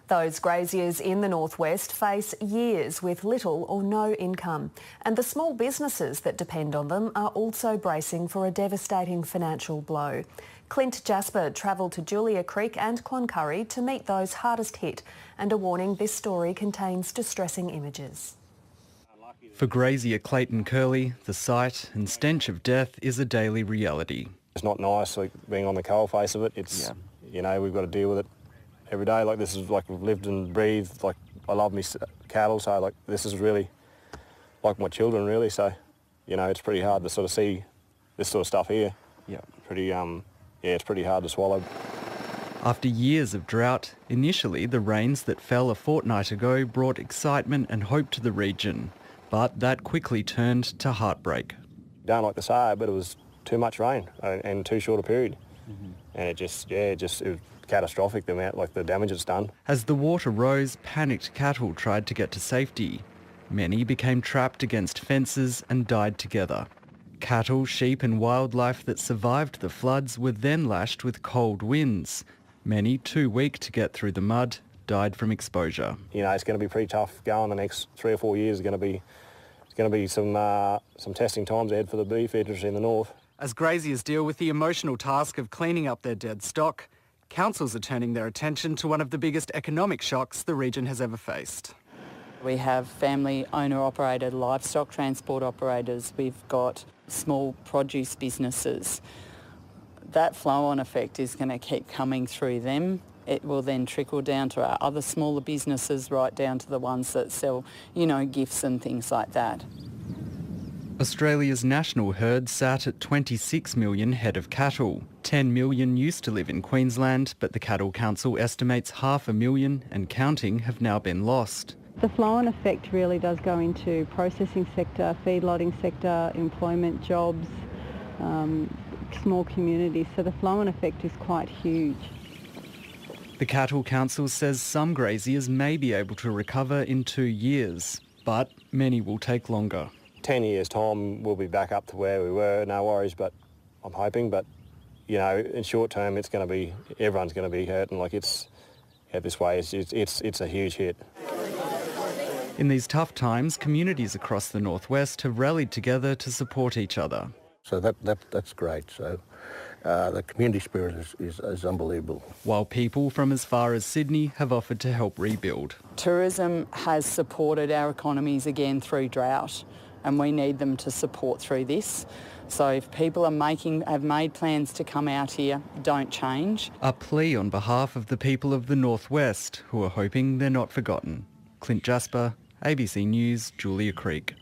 Those graziers in the northwest face years with little or no income, and the small businesses that depend on them are also bracing for a devastating financial blow. Clint Jasper travelled to Julia Creek and Cloncurry to meet those hardest hit, and a warning: this story contains distressing images. For grazier Clayton Curley, the sight and stench of death is a daily reality. It's not nice, like being on the coalface of it. It's, you know, we've got to deal with it every day. Like, this is like we've lived and breathed. Like, I love me cattle, so like this is really like my children, really. So, you know, it's pretty hard to sort of see this sort of stuff here. Yeah, it's pretty hard to swallow. After years of drought, initially the rains that fell a fortnight ago brought excitement and hope to the region, but that quickly turned to heartbreak. Don't like to say it, but it was too much rain and too short a period, and it was catastrophic, the amount, like the damage it's done. As the water rose, panicked cattle tried to get to safety. Many became trapped against fences and died together. Cattle, sheep and wildlife that survived the floods were then lashed with cold winds. Many, too weak to get through the mud, died from exposure. You know, it's going to be pretty tough going the next 3 or 4 years. It's going to be some testing times ahead for the beef industry in the north. As graziers deal with the emotional task of cleaning up their dead stock, councils are turning their attention to one of the biggest economic shocks the region has ever faced. We have family owner-operated livestock transport operators. We've got small produce businesses. That flow-on effect is going to keep coming through them. It will then trickle down to our other smaller businesses, right down to the ones that sell, you know, gifts and things like that. Australia's national herd sat at 26 million head of cattle. 10 million used to live in Queensland, but the Cattle Council estimates 500,000 and counting have now been lost. The flow-on effect really does go into processing sector, feedlotting sector, employment, jobs, small communities, so the flow-on effect is quite huge. The Cattle Council says some graziers may be able to recover in 2 years, but many will take longer. 10 years' time, we'll be back up to where we were, no worries, but I'm hoping. But, you know, in short term, it's going to be, everyone's going to be hurting. Like, it's this way, it's a huge hit. In these tough times, communities across the northwest have rallied together to support each other. So that's great. So the community spirit is unbelievable. While people from as far as Sydney have offered to help rebuild. Tourism has supported our economies again through drought, and we need them to support through this. So if people have made plans to come out here, don't change. A plea on behalf of the people of the northwest who are hoping they're not forgotten. Clint Jasper, ABC News, Julia Creek.